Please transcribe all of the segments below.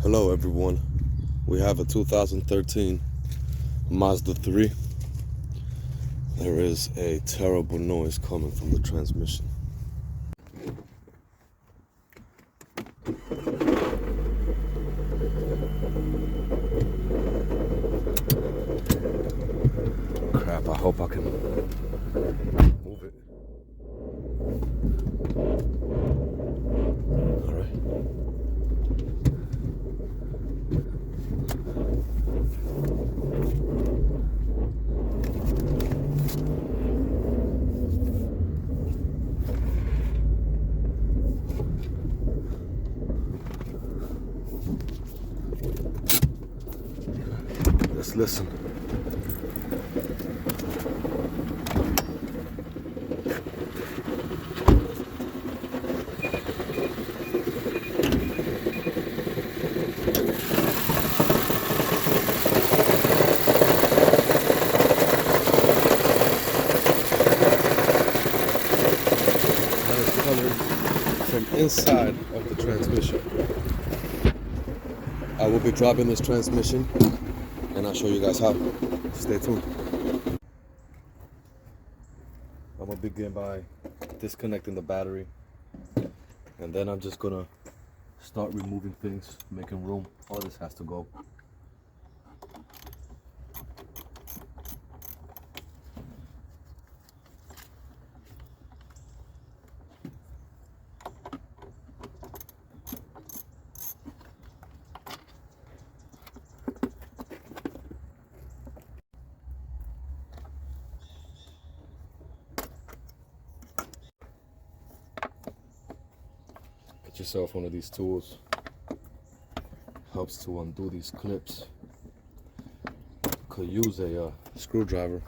Hello everyone, we have a 2013 Mazda 3. There is a terrible noise coming from the transmission. Crap, I hope I can move it. Alright. Let's listen. That is coming from inside of the transmission. I will be dropping this transmission and I'll show you guys how. Stay tuned. I'm gonna begin by disconnecting the battery, and then I'm just gonna start removing things, making room. All this has to go. Get yourself one of these tools. Helps to undo these clips. Could use a screwdriver.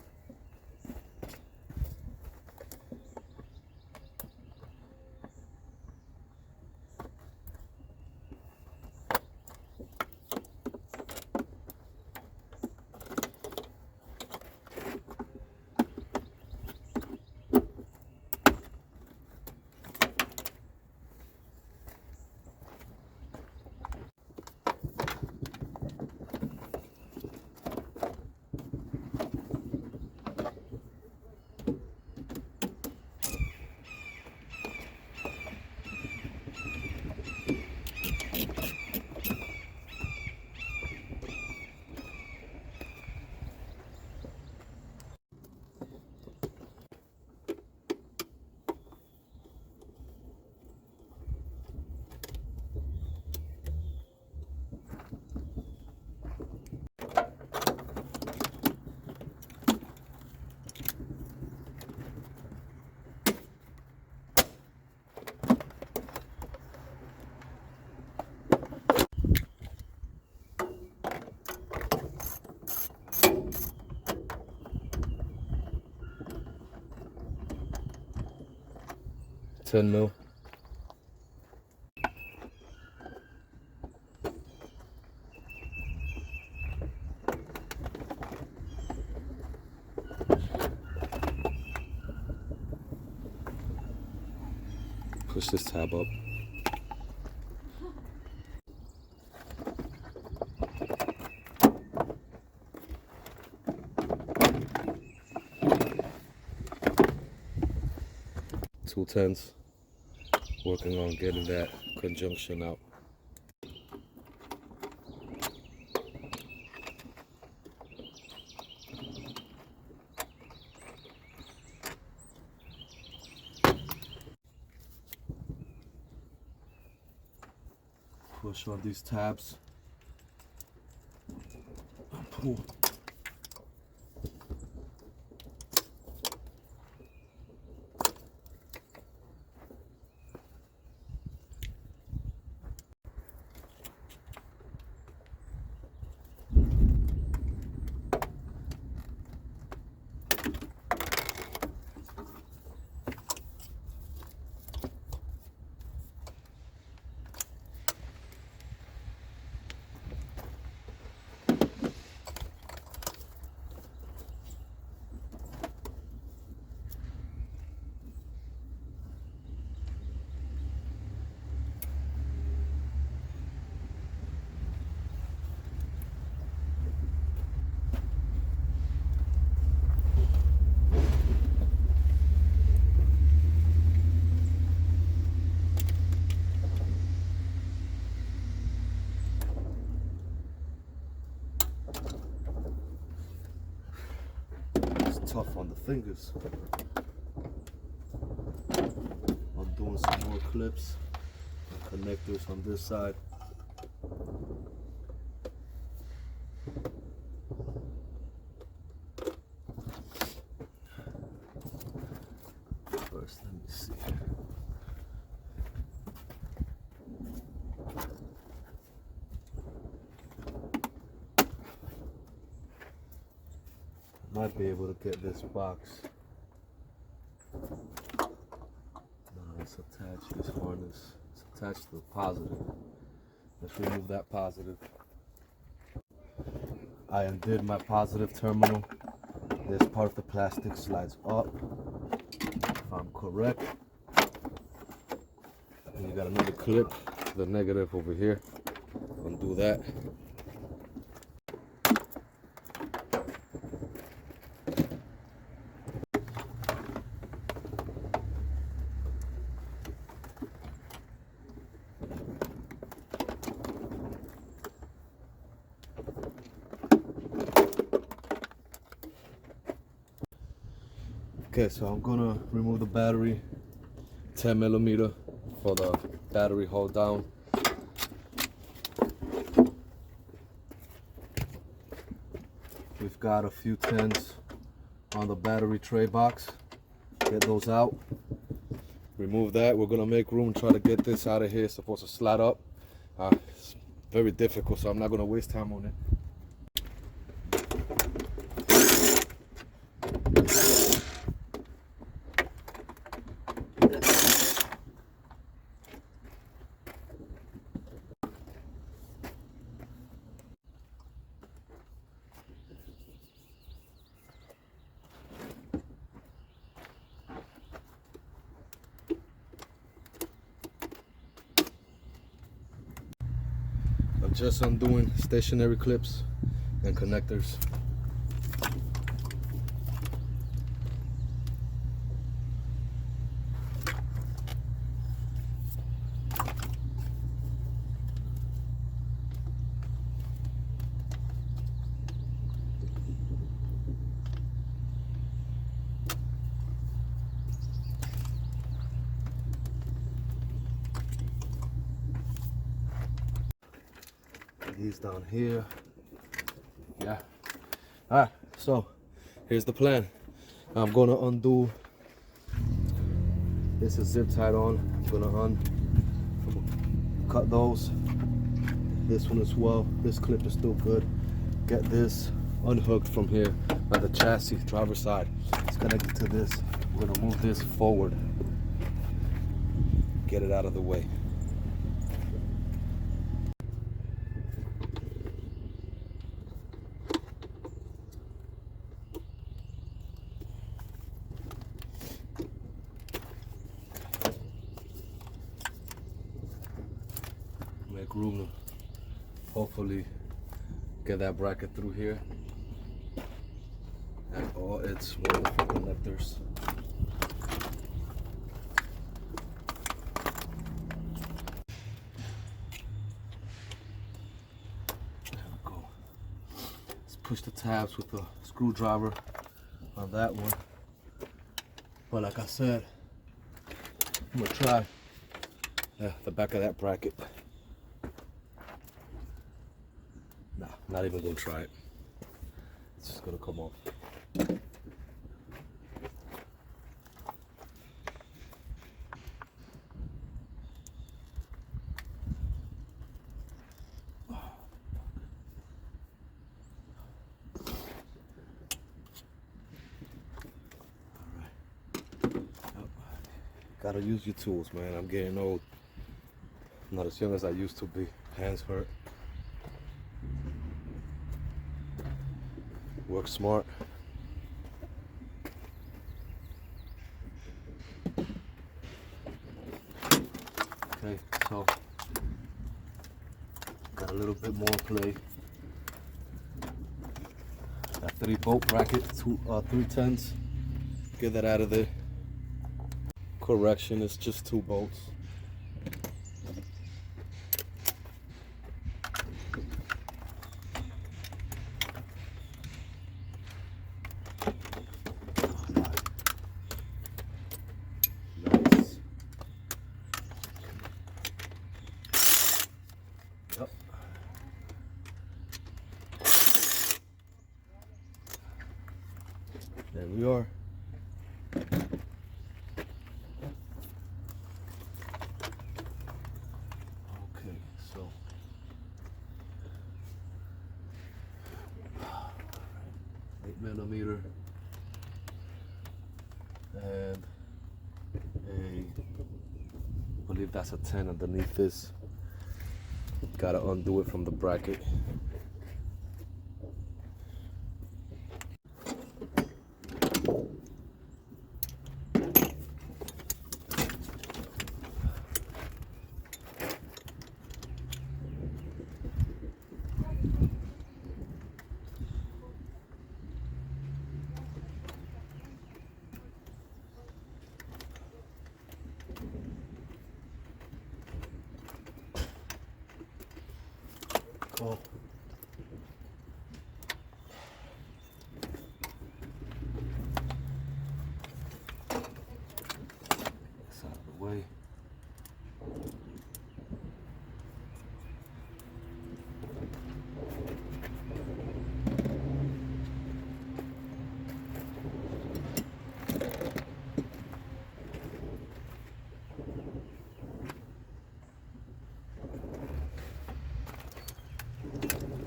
$10 mil. Push this tab up. Two tens. Working on getting that conjunction out. Push on these tabs and pull. It's tough on the fingers. I'm doing some more clips and connectors on this side. First, let me see. Might be able to get this box. No, it's attached, this harness. It's attached to the positive. Let's remove that positive. I undid my positive terminal. This part of the plastic slides up, if I'm correct. And you got another clip, the negative over here. Undo that. Okay, so I'm gonna remove the battery, 10 millimeter for the battery hold down. We've got a few 10s on the battery tray box. Get those out. Remove that. We're gonna make room, try to get this out of here. It's supposed to slide up. It's very difficult, so I'm not gonna waste time on it. I'm just undoing stationary clips and connectors. These down here. Yeah. All right, so here's the plan. I'm gonna undo. This is zip tied on. I'm gonna cut those. This one as well. This clip is still good. Get this unhooked from here by the chassis, driver's side. It's connected to this. We're gonna move this forward. Get it out of the way. Make room to hopefully get that bracket through here and all its wonderful connectors. There we go. Let's push the tabs with the screwdriver on that one. But like I said, I'm gonna try the back of that bracket. Nah, not even gonna try it. It's just gonna come off. Gotta use your tools, man. I'm getting old. I'm not as young as I used to be. Hands hurt. Work smart. Okay, so got a little bit more play. Got 3 bolt bracket, 3 10s. Get that out of there. Correction, it's just 2 bolts. There we are. Okay, so 8mm and I believe that's a 10 underneath this. Gotta undo it from the bracket. Cool. This out of the way.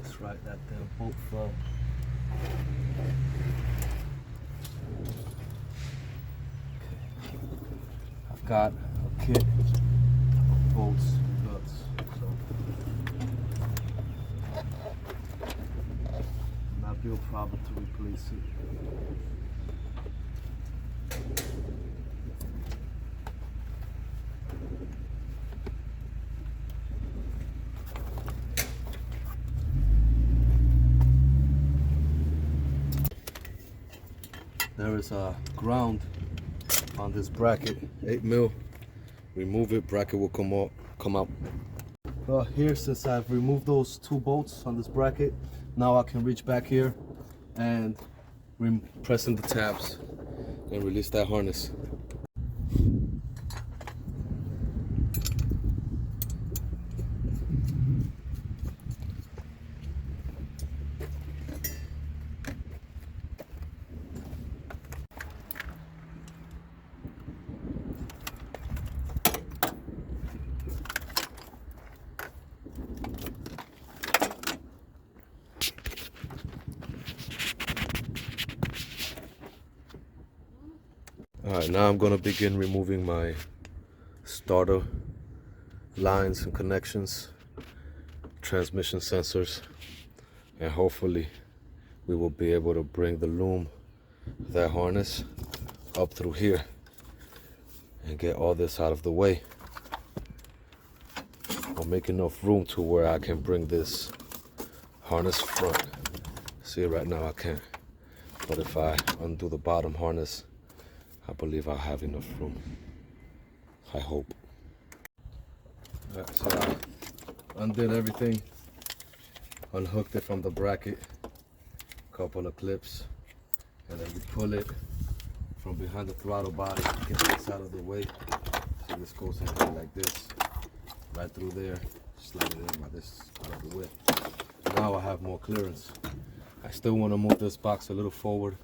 Let's write that damn bolt flow. I've got a kit of bolts and nuts, so not be a problem to replace it. There is a ground on this bracket, 8mm. Remove it, bracket will come out. Well, here, since I've removed those 2 bolts on this bracket, now I can reach back here and press in the tabs and release that harness. Alright, now I'm going to begin removing my starter lines and connections, transmission sensors, and hopefully we will be able to bring the loom, that harness, up through here and get all this out of the way. I'll make enough room to where I can bring this harness front. See, right now I can't, but if I undo the bottom harness, I believe I'll have enough room. I hope. Right, so I undid everything, unhooked it from the bracket, couple of clips, and then you pull it from behind the throttle body, get this out of the way. So this goes in here like this, right through there, slide it in like this out of the way. Now I have more clearance. I still want to move this box a little forward.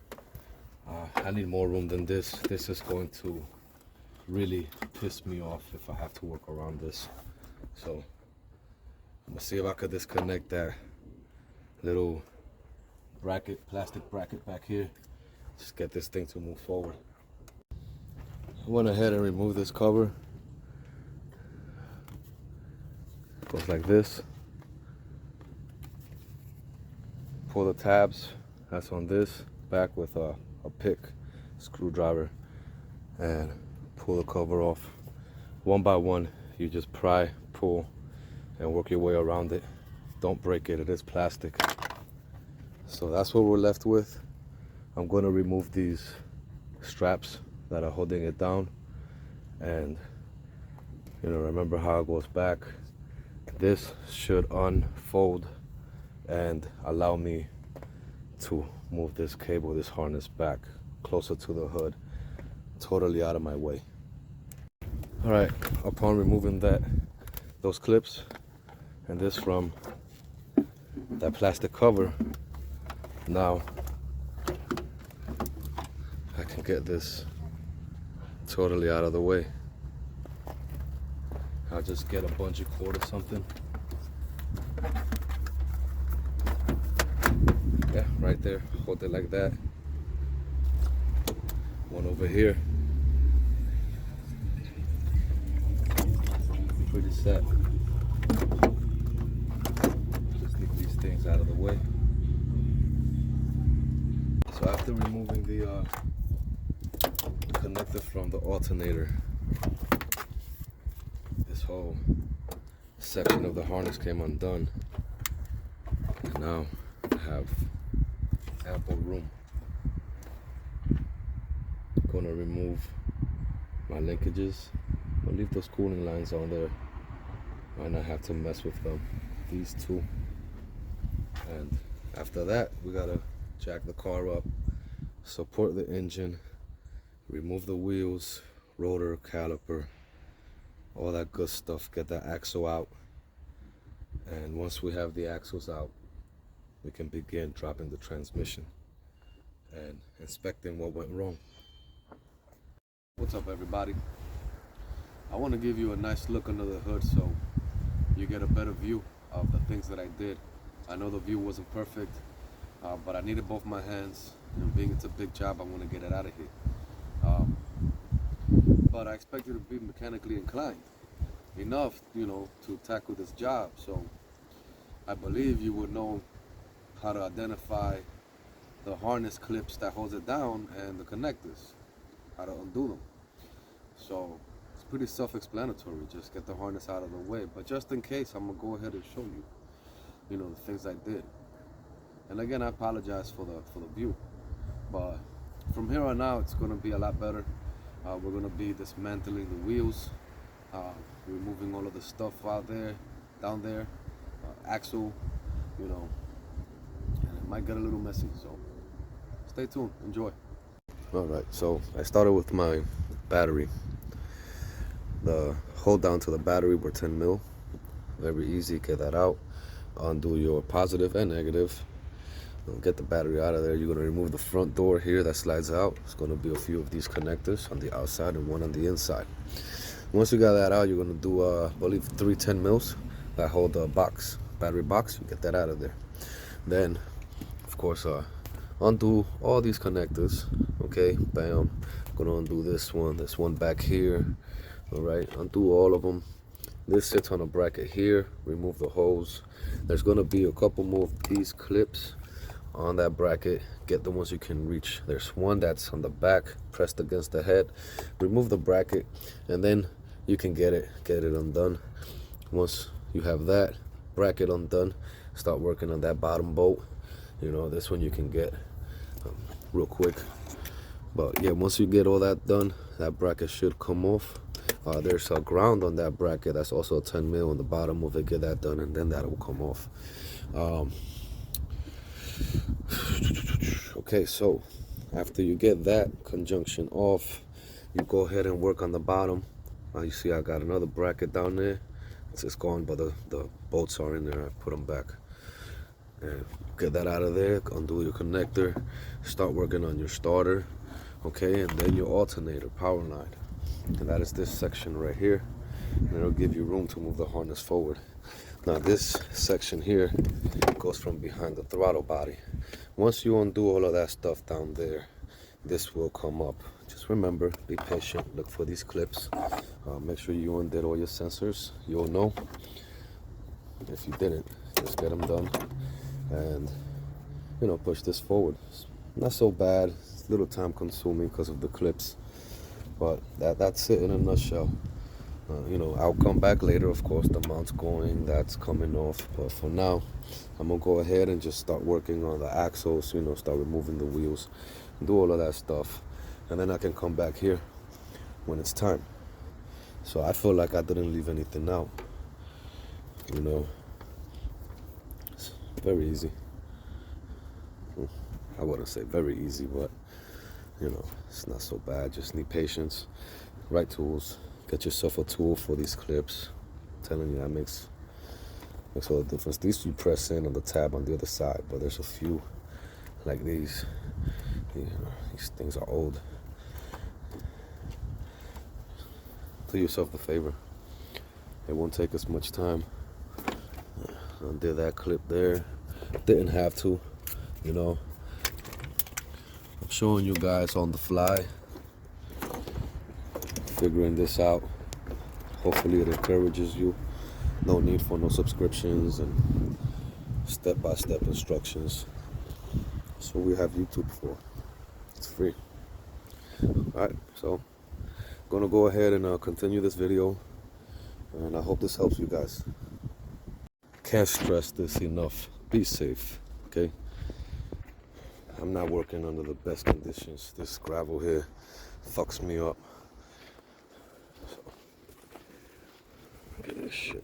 I need more room than this. This is going to really piss me off if I have to work around this. So I'm gonna see if I could disconnect that little bracket, plastic bracket back here. Just get this thing to move forward. I went ahead and removed this cover. Goes like this. Pull the tabs. That's on this. Back with a pick screwdriver and pull the cover off. One by one, you just pry, pull, and work your way around it. Don't break it, it is plastic. So that's what we're left with. I'm going to remove these straps that are holding it down, and remember how it goes back. This should unfold and allow me to move this cable, this harness, back closer to the hood, totally out of my way. All right, upon removing those clips and this from that plastic cover, now get this totally out of the way. I'll just get a bungee cord or something. Yeah, right there. Hold it like that. One over here. Pretty set. Just leave these things out of the way. So after removing the connector from the alternator, this whole section of the harness came undone. And now I have ample room. Gonna remove my linkages. I'll leave those cooling lines on there. Might not have to mess with them. These two. And after that, we gotta jack the car up, support the engine, remove the wheels, rotor, caliper, all that good stuff. Get that axle out. And once we have the axles out, we can begin dropping the transmission and inspecting what went wrong. What's up, everybody? I want to give you a nice look under the hood so you get a better view of the things that I did. I know the view wasn't perfect, but I needed both my hands. Being it's a big job, I want to get it out of here. But I expect you to be mechanically inclined enough, to tackle this job. So I believe you would know how to identify the harness clips that holds it down and the connectors, how to undo them. So it's pretty self-explanatory. Just get the harness out of the way. But just in case, I'm gonna go ahead and show you, the things I did. And again, I apologize for the view. But from here on out, it's gonna be a lot better. We're gonna be dismantling the wheels, removing all of the stuff down there, axle, and it might get a little messy. So stay tuned, enjoy. All right, so I started with my battery. The hold down to the battery were 10 mil. Very easy, get that out. Undo your positive and negative. Get the battery out of there. You're gonna remove the front door here that slides out. It's gonna be a few of these connectors on the outside and one on the inside. Once you got that out, you're gonna do, I believe, 3 10 mils that hold the battery box. You get that out of there. Then, of course, undo all these connectors. Okay, bam. Gonna undo this one back here. All right, undo all of them. This sits on a bracket here. Remove the hose. There's gonna be a couple more of these clips on that bracket. Get the ones you can reach. There's one that's on the back, pressed against the head. Remove the bracket, and then you can get it undone. Once you have that bracket undone, start working on that bottom bolt. This one you can get real quick. But yeah, once you get all that done, that bracket should come off. There's a ground on that bracket that's also a 10 mil on the bottom of it. Get that done, and then that will come off. Okay, so after you get that conjunction off, you go ahead and work on the bottom. You see I got another bracket down there. It's gone, but the bolts are in there. I put them back. And get that out of there. Undo your connector. Start working on your starter. Okay, and then your alternator, power line. And that is this section right here. And it'll give you room to move the harness forward. Now this section here goes from behind the throttle body. Once you undo all of that stuff down there, this will come up. Just remember, be patient, look for these clips. Make sure you undid all your sensors. You'll know. If you didn't, just get them done. And, push this forward. It's not so bad. It's a little time consuming because of the clips. But that's it in a nutshell. I'll come back later, of course. The mount's going, that's coming off. But for now, I'm gonna go ahead and just start working on the axles, start removing the wheels, do all of that stuff. And then I can come back here when it's time. So I feel like I didn't leave anything out. It's very easy. I wouldn't say very easy, but it's not so bad. Just need patience, right tools. Get yourself a tool for these clips. I'm telling you, that makes all the difference. These you press in on the tab on the other side, but there's a few like these. These things are old. do yourself the favor. It won't take us much time. Undid that clip there. Didn't have to, you know. I'm showing you guys on the fly, figuring this out. Hopefully it encourages you. No need for no subscriptions and step-by-step instructions. That's what we have YouTube for. It's free. Alright, so I'm gonna go ahead and continue this video, and I hope this helps you guys. Can't stress this enough. Be safe, okay? I'm not working under the best conditions. This gravel here fucks me up. So, look at this shit.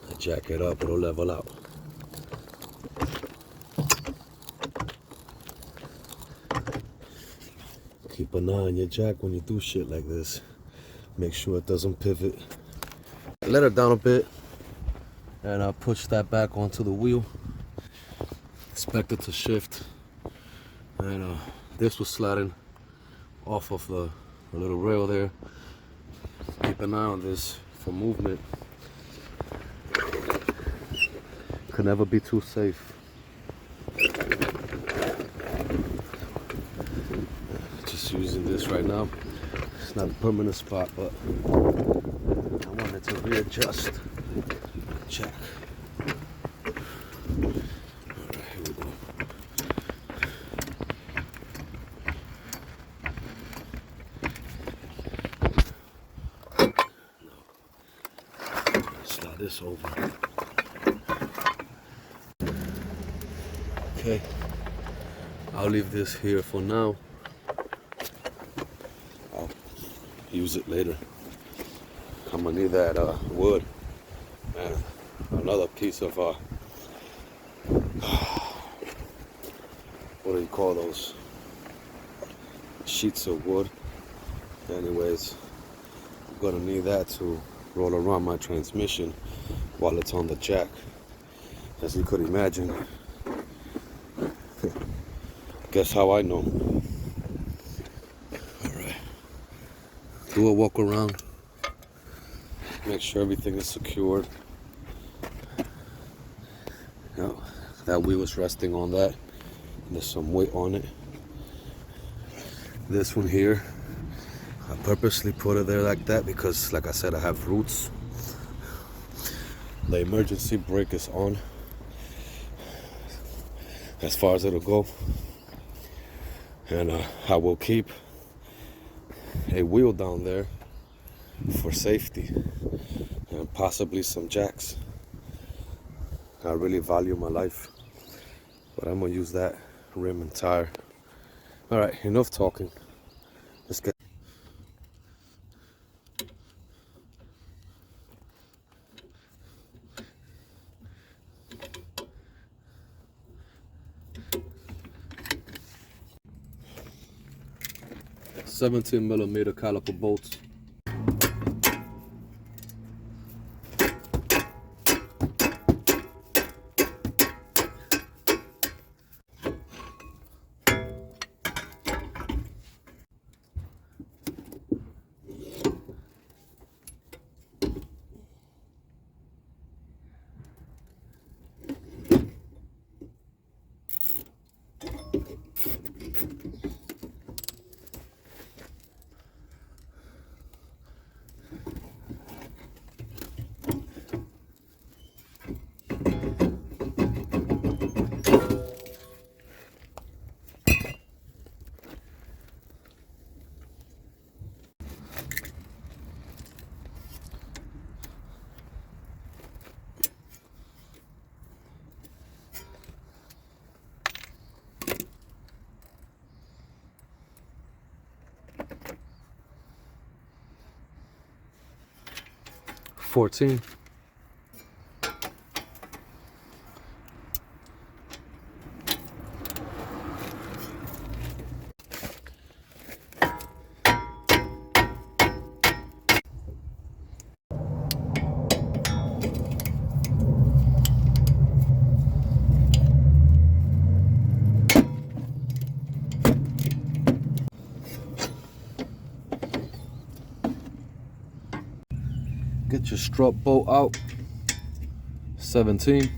I jack it up, it'll level out. Keep an eye on your jack when you do shit like this. Make sure it doesn't pivot. Let it down a bit, and I'll push that back onto the wheel. Expect it to shift. And this was sliding off of the little rail there. Keep an eye on this for movement. Could never be too safe. Just using this right now. It's not a permanent spot, but I wanted to readjust. Check. Alright, here we go. Slide this over. Okay, I'll leave this here for now. I'll use it later. I'm gonna need that wood and another piece of what do you call those? Sheets of wood. Anyways, I'm gonna need that to roll around my transmission while it's on the jack. As you could imagine. Guess how I know. Alright. Do a walk around. Make sure everything is secured. Now, that wheel is resting on that. There's some weight on it. This one here, I purposely put it there like that because, like I said, I have roots. The emergency brake is on. As far as it'll go. And I will keep a wheel down there for safety and possibly some jacks. I really value my life, but I'm gonna use that rim and tire. All right, enough talking. Let's get. $17mm caliper bolts. $14. Get your strut bolt out. 17.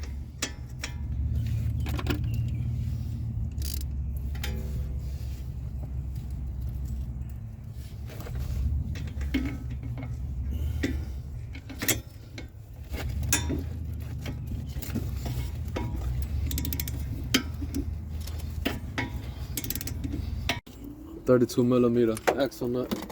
.32mm axle nut.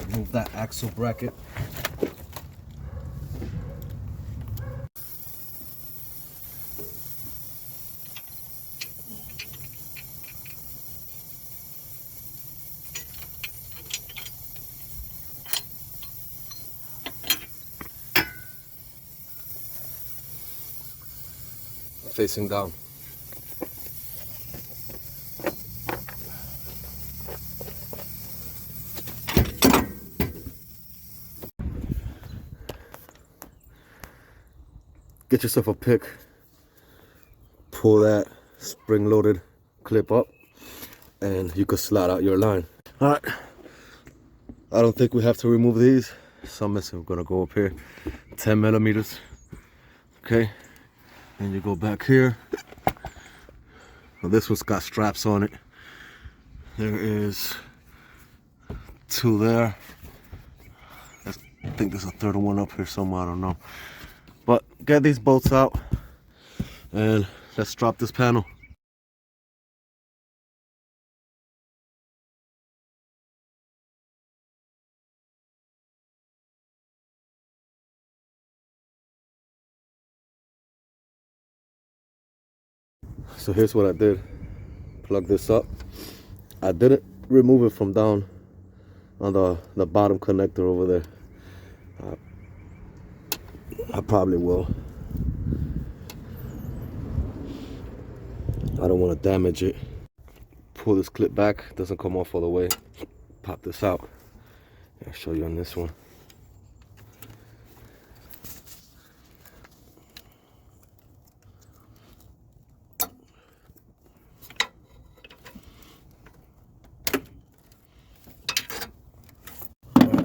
Remove that axle bracket. Facing down. Get yourself a pick, pull that spring-loaded clip up, and you could slide out your line. All right, I don't think we have to remove these. Some missing. We're gonna go up here, 10mm. Okay, and you go back here. Now this one's got straps on it. There is 2 there. I think there's a third one up here somewhere, I don't know. But get these bolts out and let's drop this panel. So here's what I did. Plug this up. I didn't remove it from down on the bottom connector over there. I probably will. I don't want to damage it. Pull this clip back, it doesn't come off all the way. Pop this out. I'll show you on this one.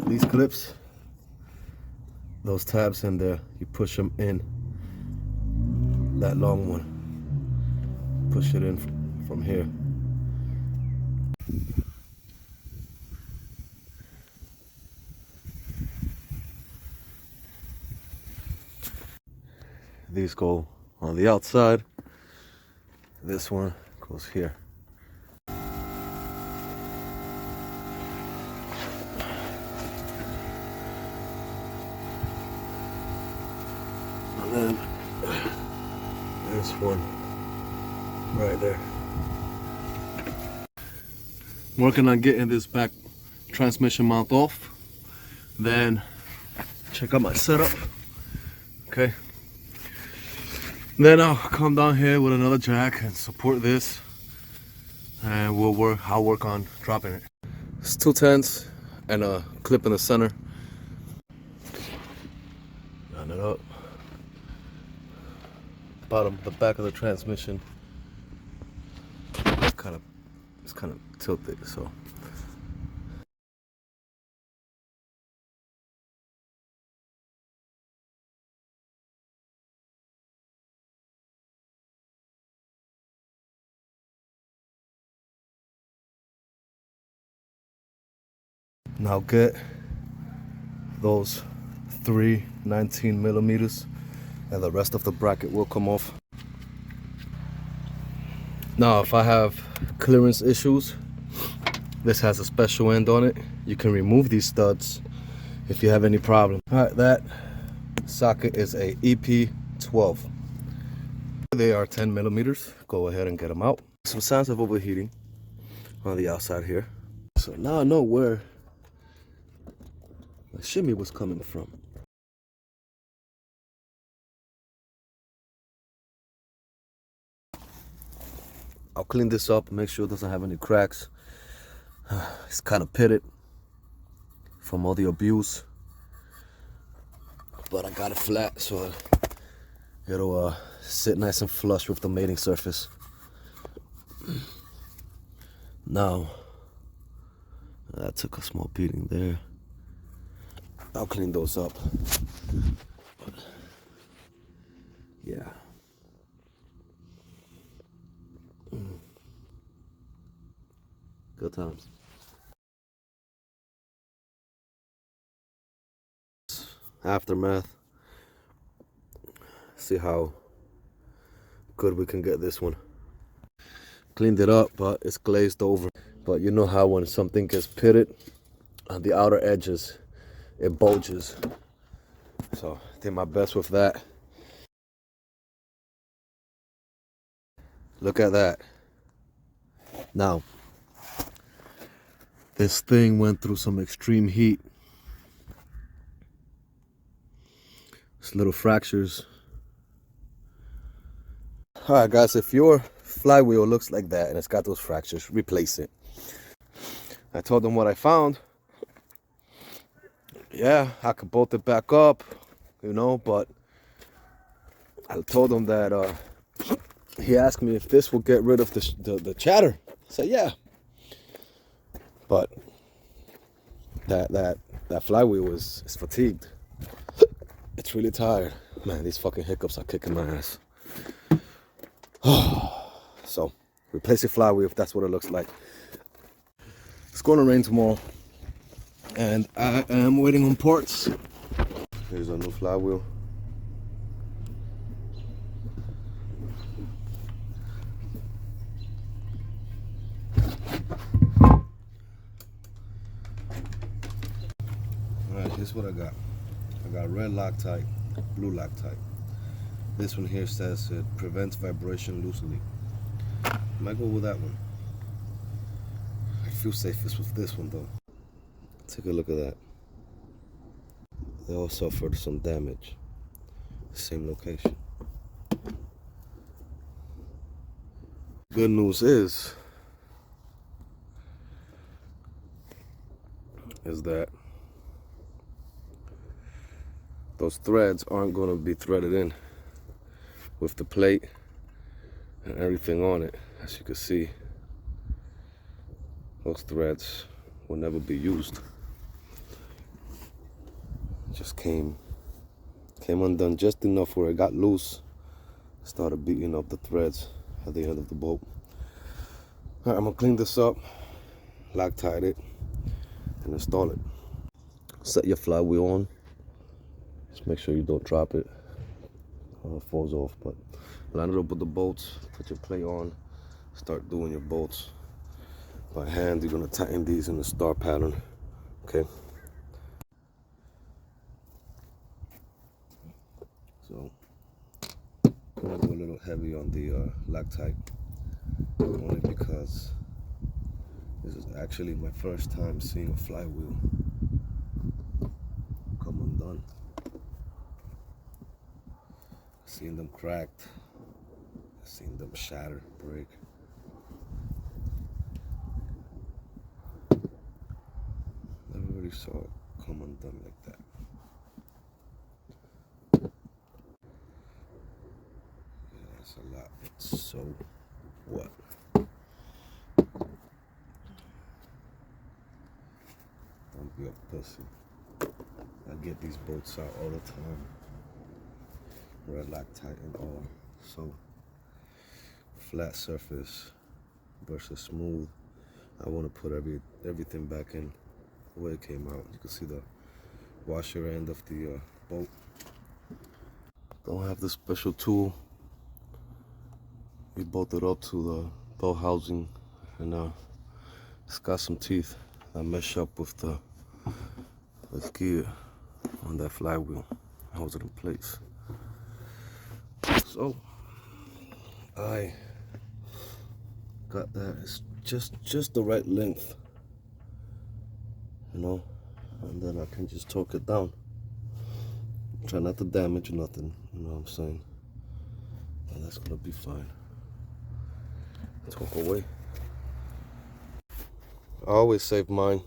These clips, those tabs in there, you push them in. That long one, push it in from here. These go on the outside. This one goes here. And then there's one right there. Working on getting this back transmission mount off. Then check out my setup. Okay. Then I'll come down here with another jack and support this, and I'll work on dropping it. It's 210s and a clip in the center. Line it up. The back of the transmission. It's kind of tilted, so. Now get those 3 19mm and the rest of the bracket will come off. Now if I have clearance issues, this has a special end on it. You can remove these studs if you have any problem. Alright, that socket is a EP12. They are 10mm. Go ahead and get them out. Some signs of overheating on the outside here. So now I know where the shimmy was coming from. I'll clean this up, make sure it doesn't have any cracks. It's kind of pitted from all the abuse, but I got it flat so it'll sit nice and flush with the mating surface. Now, that took a small beating there. I'll clean those up. But, yeah. Good times. Aftermath. See how good we can get this one. Cleaned it up, but it's glazed over. But you know how when something gets pitted on the outer edges, it bulges. So I did my best with that. Look at that. Now, this thing went through some extreme heat. It's little fractures. Alright guys, if your flywheel looks like that and it's got those fractures, replace it. I told them what I found. Yeah, I could bolt it back up, you know, but I told him that he asked me if this will get rid of the chatter. I said yeah. But that flywheel is fatigued. It's really tired. Man, these fucking hiccups are kicking my ass. So, replace your flywheel if that's what it looks like. It's going to rain tomorrow, and I am waiting on parts. Here's a new flywheel. Alright, here's what I got. I got red Loctite, blue Loctite. This one here says it prevents vibration loosely. I might go with that one. I feel safest with this one though. Take a look at that. They all suffered some damage. Same location. Good news is that those threads aren't going to be threaded in with the plate and everything on it. As you can see, those threads will never be used. Just came undone just enough where it got loose, started beating up the threads at the end of the bolt. All right, I'm gonna clean this up, Loctite it, and install it. Set your flywheel on. Just make sure you don't drop it. It falls off, but line it up with the bolts, put your plate on, start doing your bolts. By hand, you're gonna tighten these in the star pattern, okay? So, I'm gonna go a little heavy on the Loctite, only because this is actually my first time seeing a flywheel. Seen them cracked. Seen them shatter, break. Never really saw it come undone like that. Yeah, that's a lot. So what? Don't be a pussy. I get these bolts out all the time. Red Loctite and all. So flat surface versus smooth. I want to put everything back in the way it came out. You can see the washer end of the bolt. Don't have the special tool. We bolted up to the belt housing, and it's got some teeth that mesh up with the gear on that flywheel. Holds it in place. So I got that. It's just the right length, you know, and then I can just torque it down. Try not to damage nothing, you know what I'm saying? And that's gonna be fine. Torque away. I always save mine,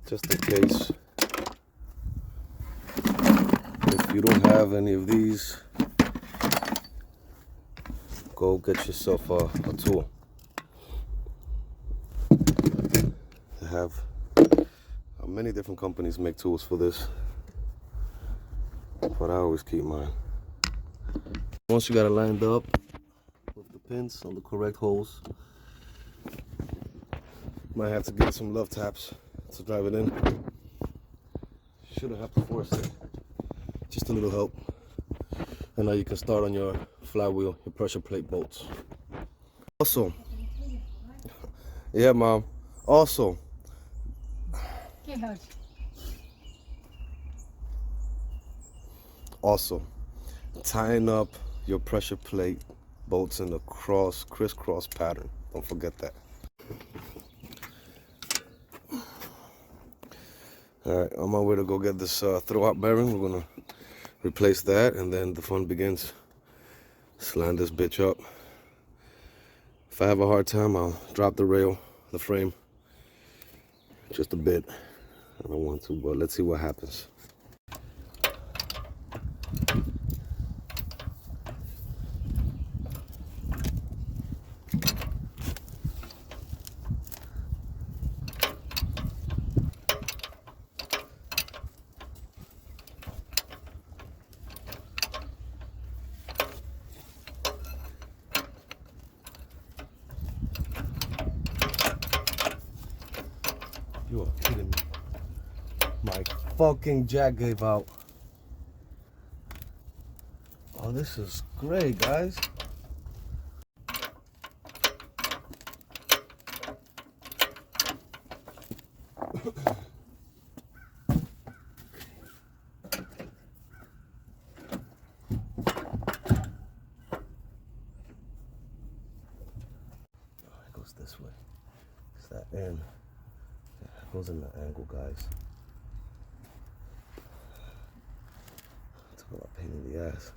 just in case. If you don't have any of these, go get yourself a tool. They have many different companies make tools for this, but I always keep mine. Once you got it lined up with the pins on the correct holes, might have to give it some love taps to drive it in. Shouldn't have to force it, just a little help. And now you can start on your flywheel, your pressure plate bolts. Also, yeah, Mom. Also, tying up your pressure plate bolts in a crisscross pattern. Don't forget that. All right, on my way to go get this throwout bearing. We're gonna replace that, and then the fun begins. Slam this bitch up. If I have a hard time, I'll drop the rail, the frame, just a bit. I don't want to, but let's see what happens. You are kidding me. My fucking jack gave out. Oh, this is great, guys. It goes this way. It's that end. It goes in the angle, guys. Talk about pain in the ass.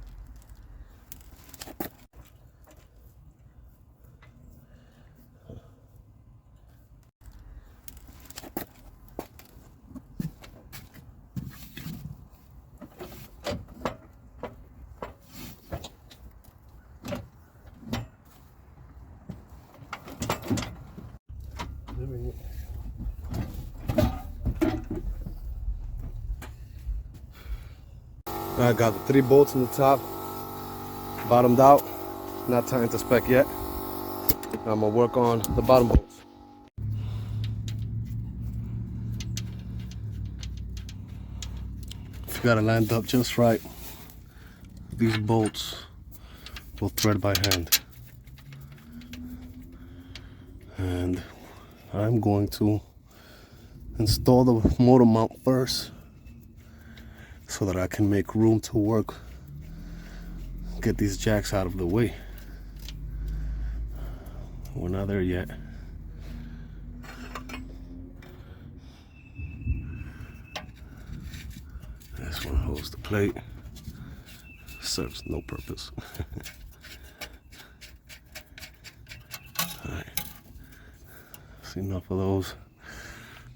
I got the 3 bolts in the top, bottomed out, not tying to spec yet. I'm gonna work on the bottom bolts. If you got it lined up just right, these bolts will thread by hand. And I'm going to install the motor mount first, so that I can make room to work, get these jacks out of the way. We're not there yet. This one holds the plate. serves no purpose. Alright, that's enough of those.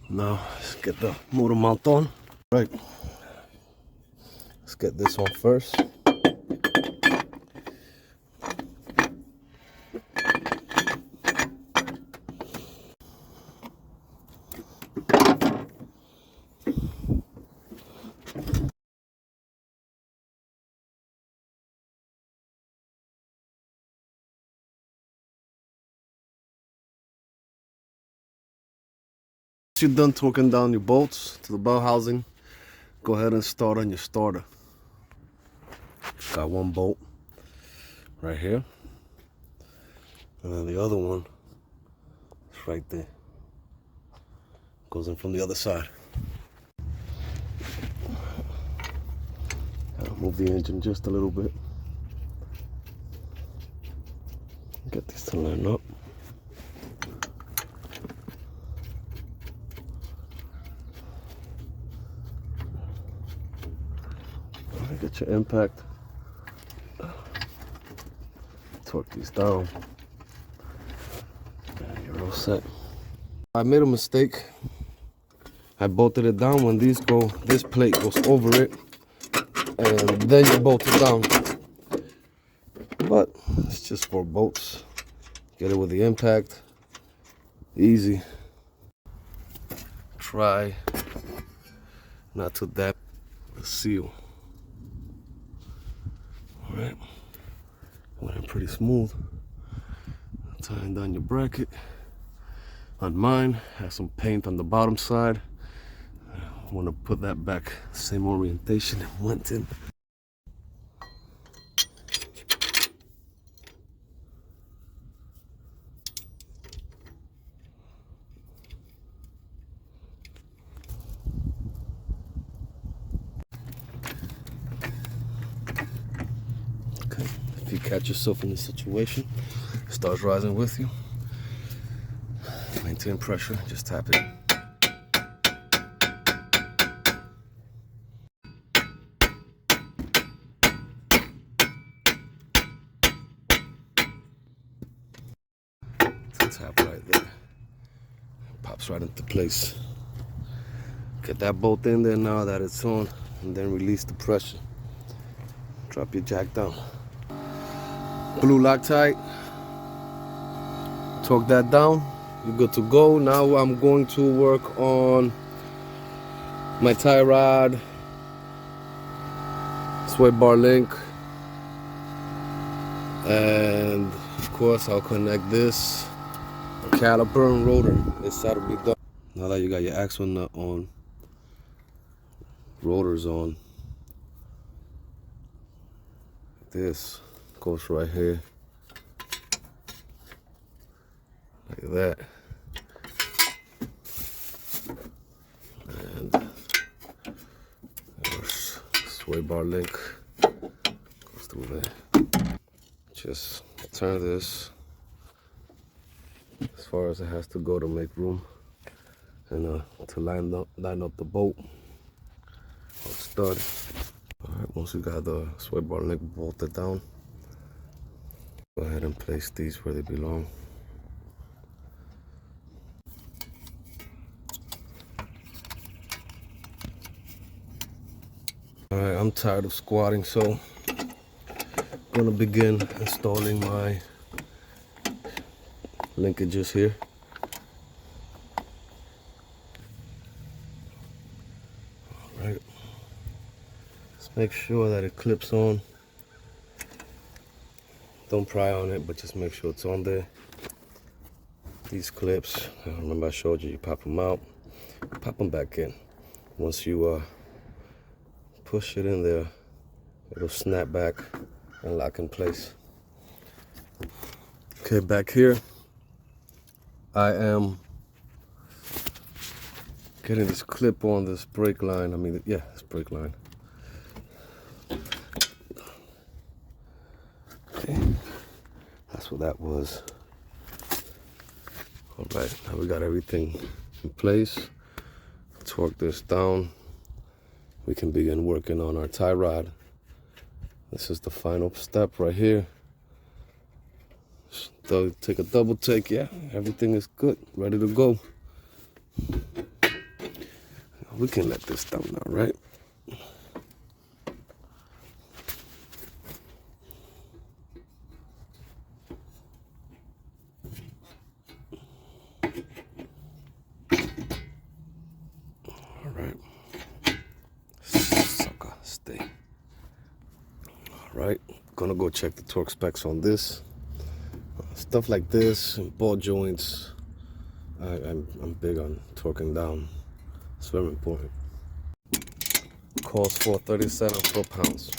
Now let's get the motor mount on. Right, let's get this on first. Once you're done torquing down your bolts to the bell housing, go ahead and start on your starter. Got one bolt right here, and then the other one is right there. Goes in from the other side. Gotta move the engine just a little bit. Get this to line up. Get your impact. Torque these down. And you're all set. I made a mistake. I bolted it down. When these go, this plate goes over it, and then you bolt it down. But it's just 4 bolts. Get it with the impact. Easy. Try not to dab the seal. Alright, went in pretty smooth. Tying down your bracket. On mine, has some paint on the bottom side. I want to put that back, same orientation it went in. If you catch yourself in this situation, it starts rising with you, maintain pressure, just tap it. It's a tap right there. Pops right into place. Get that bolt in there now that it's on, and then release the pressure. Drop your jack down. Blue Loctite. Torque that down. You're good to go. Now I'm going to work on my tie rod, sway bar link, and of course I'll connect this caliper and rotor. This side will be done. Now that you got your axle nut on, rotor's on, this goes right here, like that, and there's sway bar link goes through there. Just turn this as far as it has to go to make room, and to line up the bolt or stud. All right, once you got the sway bar link bolted down, go ahead and place these where they belong. All right, I'm tired of squatting, so I'm gonna begin installing my linkages here. All right, let's make sure that it clips on. Don't pry on it, but just make sure it's on there. These clips, remember I showed you, you pop them out, pop them back in. Once you push it in there, it'll snap back and lock in place. Okay, back here, I am getting this clip on this brake line. This brake line. Okay, that's what that was. All right, now we got everything in place. Torque this down. We can begin working on our tie rod This is the final step right here. So take a double take. Yeah, everything is good, ready to go. We can let this down now, right? All right. Sucker, stay. All right, gonna go check the torque specs on this. Stuff like this and ball joints. I'm big on torquing down. It's very important. Calls for 37 foot-pounds.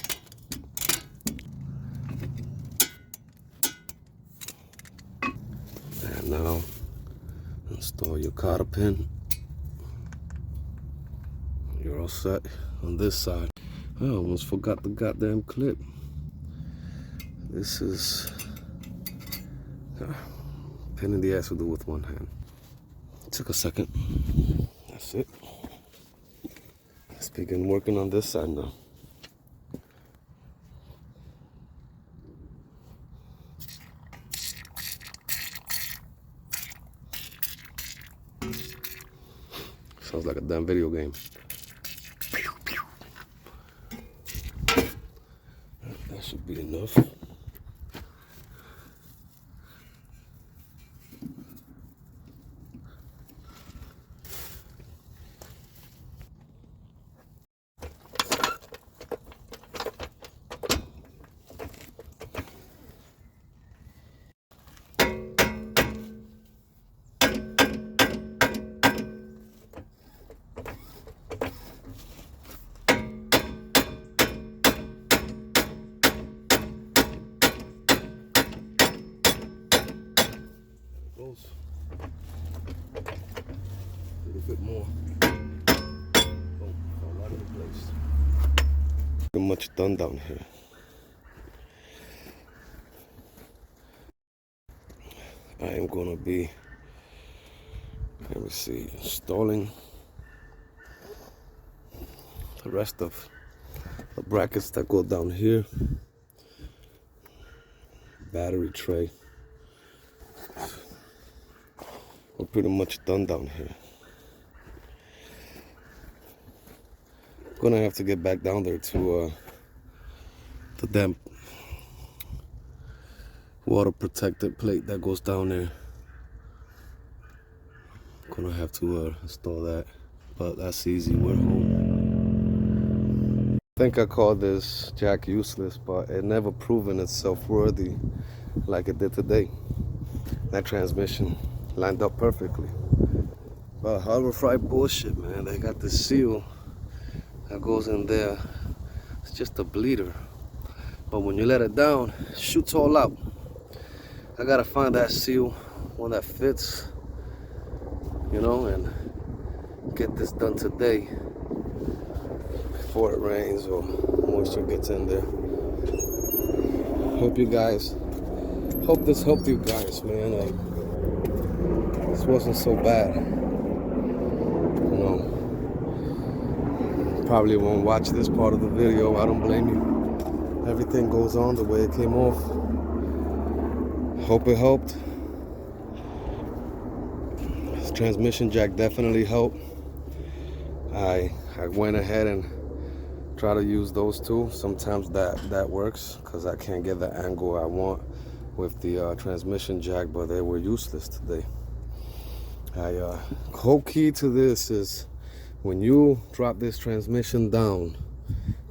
And now install your cotter pin. You're all set on this side. I almost forgot the goddamn clip. This is pain in the ass to do with one hand. Took a second. That's it. Let's begin working on this side now. Sounds like a damn video game. That should be enough. A little bit more. Boom, fall right into place. Pretty much done down here. I am gonna be, let me see, installing the rest of the brackets that go down here. Battery tray. We're pretty much done down here. Gonna have to get back down there to the damn water protected plate that goes down there. Gonna have to install that, but that's easy. We're home. I think I called this jack useless, but it never proven itself worthy like it did today. That transmission lined up perfectly. But Harbor Freight bullshit, man. They got this seal that goes in there. It's just a bleeder. But when you let it down, it shoots all out. I gotta find that seal, one that fits, you know, and get this done today before it rains or moisture gets in there. Hope this helped you guys, man. This wasn't so bad. You know, probably won't watch this part of the video. I don't blame you. Everything goes on the way it came off. Hope it helped. This transmission jack definitely helped. I went ahead and try to use those two. Sometimes that works because I can't get the angle I want with the transmission jack, but they were useless today. Whole key to this is when you drop this transmission down,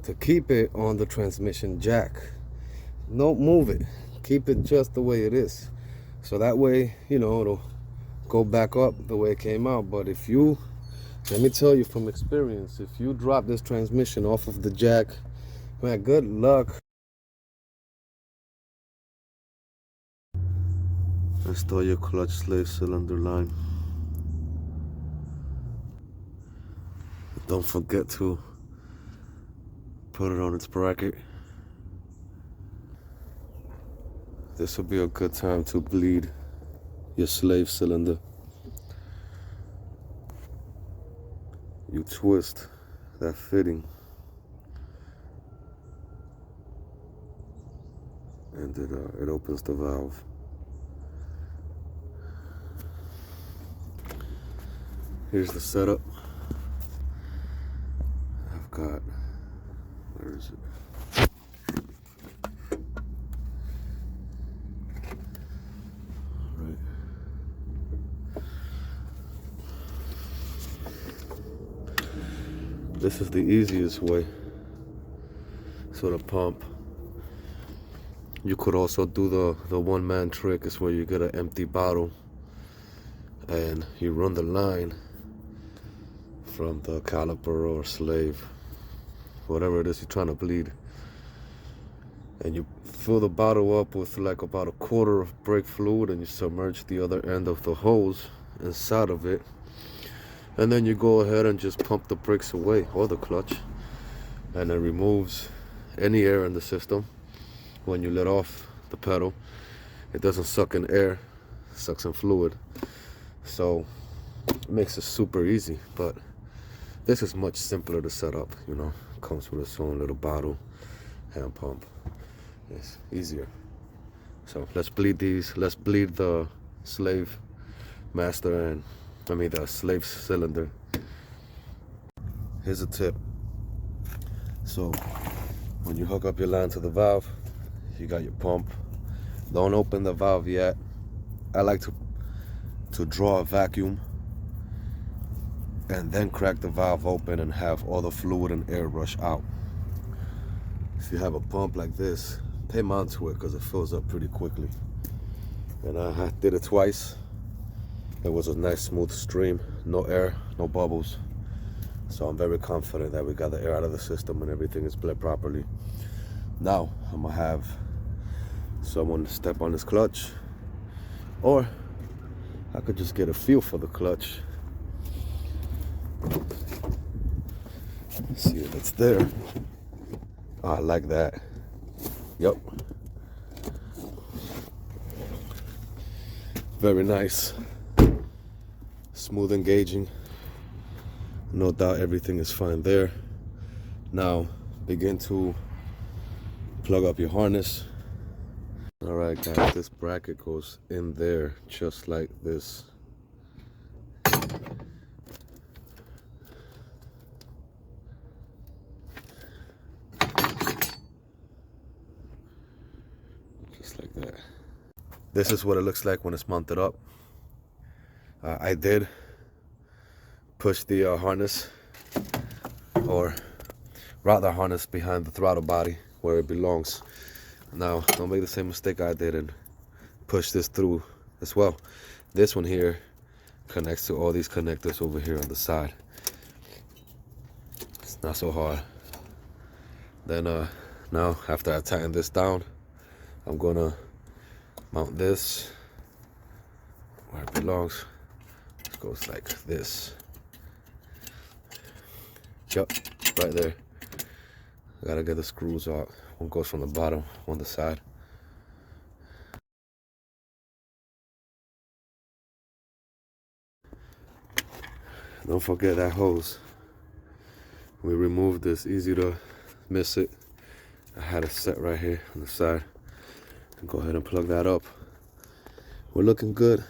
to keep it on the transmission jack. Don't move it. Keep it just the way it is. So that way, you know, it'll go back up the way it came out. But if you, let me tell you from experience, if you drop this transmission off of the jack, man, good luck. Install your clutch slave cylinder line. Don't forget to put it on its bracket. This will be a good time to bleed your slave cylinder. You twist that fitting. and it opens the valve. Here's the setup. I've got, where is it? Right. This is the easiest way. So the pump. You could also do the one-man trick, is where you get an empty bottle and you run the line from the caliper or slave, whatever it is you're trying to bleed, and you fill the bottle up with like about a quarter of brake fluid, and you submerge the other end of the hose inside of it, and then you go ahead and just pump the brakes away, or the clutch, and it removes any air in the system. When you let off the pedal, it doesn't suck in air, it sucks in fluid. So it makes it super easy, but this is much simpler to set up, you know. Comes with its own little bottle, hand pump. It's easier. So let's bleed these. Let's bleed the slave master and the slave cylinder. Here's a tip. So when you hook up your line to the valve, you got your pump. Don't open the valve yet. I like to draw a vacuum and then crack the valve open and have all the fluid and air rush out. If you have a pump like this, pay mind to it because it fills up pretty quickly. And I did it twice. It was a nice smooth stream, no air, no bubbles. So I'm very confident that we got the air out of the system and everything is bled properly. Now I'm gonna have someone step on this clutch, or I could just get a feel for the clutch. See if it's there. Oh, I like that. Yep. Very nice. Smooth engaging. No doubt everything is fine there. Now begin to plug up your harness. All right, guys, this bracket goes in there just like this. Just like that. This is what it looks like when it's mounted up. I did push the harness, or rather harness, behind the throttle body where it belongs. Now, don't make the same mistake I did and push this through as well. This one here connects to all these connectors over here on the side. It's not so hard. Then now, after I tighten this down, I'm gonna mount this where it belongs. It goes like this. Yep, right there. I gotta get the screws out. One goes from the bottom, on the side. Don't forget that hose. We removed this, easy to miss it. I had it set right here on the side. Go ahead and plug that up. We're looking good.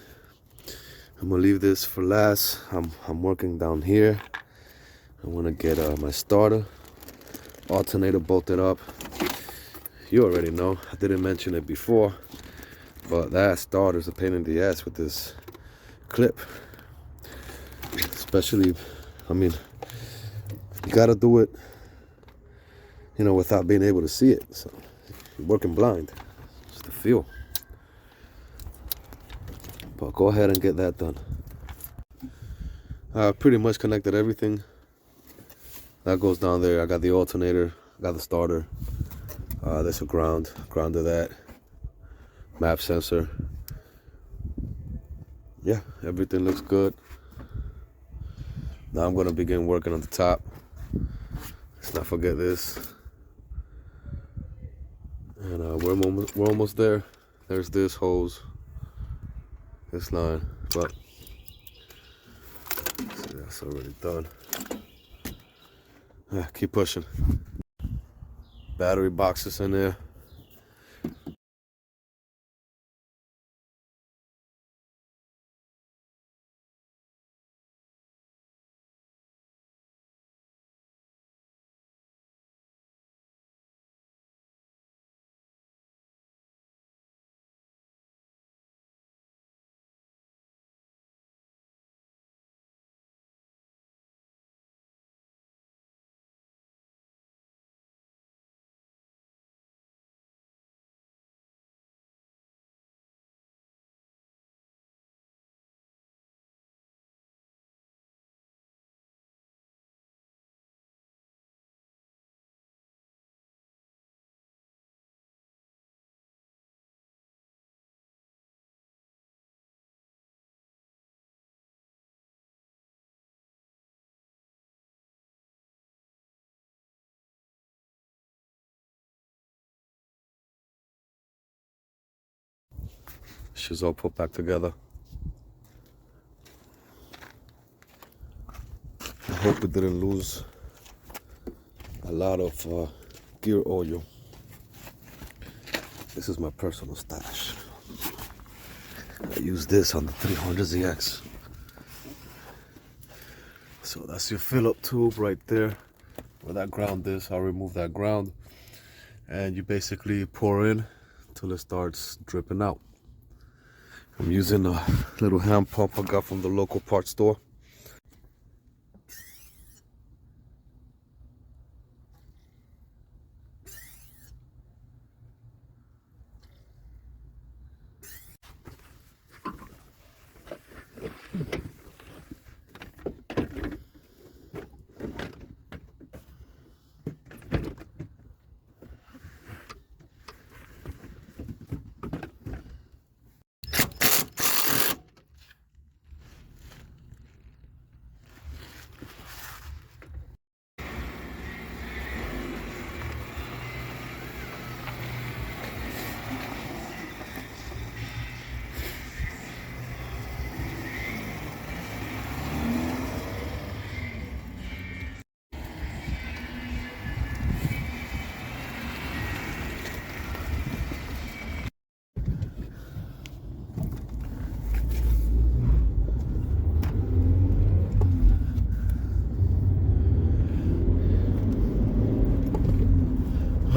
I'm gonna leave this for last. I'm working down here. I wanna get my starter, alternator bolted up. You already know, I didn't mention it before, but that starter's a pain in the ass with this clip. Especially, you gotta do it, without being able to see it. So you're working blind, just the feel. But go ahead and get that done. I pretty much connected everything. That goes down there. I got the alternator, I got the starter. There's a grounded that. Map sensor. Yeah, everything looks good. Now I'm gonna begin working on the top. Let's not forget this. And we're almost there. There's this hose, this line, but see, that's already done. Yeah, keep pushing. Battery boxes in there. She's all put back together. I hope it didn't lose a lot of gear oil. This is my personal stash. I use this on the 300ZX. So that's your fill up tube right there. Where that ground is, I'll remove that ground. And you basically pour in till it starts dripping out. I'm using a little hand pump I got from the local parts store.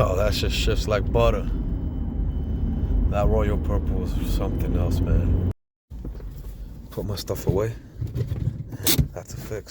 Oh, that just shifts like butter. That royal purple is something else, man. Put my stuff away. That's a fix.